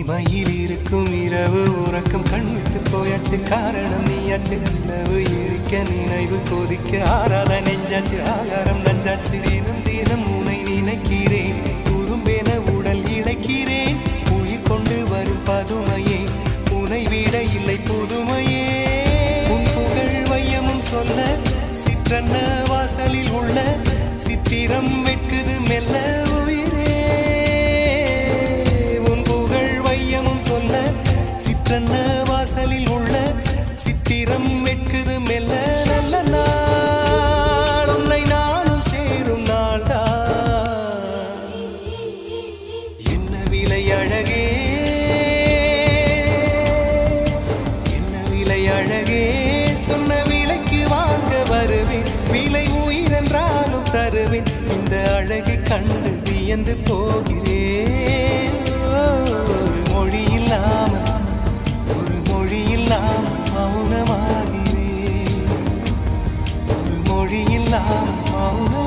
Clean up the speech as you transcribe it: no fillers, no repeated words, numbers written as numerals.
தனிமையில் இருக்கும் இரவு உறக்கம் கண்விட்டு போயாச்சு காரணம் நீயாச்சு நிலவு இருக்க நினைவு கொதிக்க ஆறாத நெஞ்சாச்சு ஆகாரம் நஞ்சாச்சு தினம் தினம் உனை நினைக்கிறேன் குறும்பென உடல் இழைக்கிறேன் உயிர் கொண்டு வரும் பதுமையே உனை விட இல்லை புதுமையே உன் புகழ் வையமும் சொல்ல சிற்றன்ன வாசலில் உள்ள சித்திரம் வெட்குது மெல்ல உயிரே உன் புகழ் வையமும் சொல்ல சிற்றன்ன வாசலில் உள்ள சித்திரம் வெட்குது மெல்ல நல்ல நாள் உன்னை நானும் சேரும் நாள்தான் என்ன விலை அழகே என்ன விலை அழகே சொன்ன விலைக்கு வாங்க வருவேன் விலை உயிரென்றாலும் தருவேன் இந்த அழகை கண்டு வியந்து போகிறேன் ஒரு மொழி இல்லாமல் மௌனமாகிறேன் ஒரு மொழி இல்லாமல் மௌன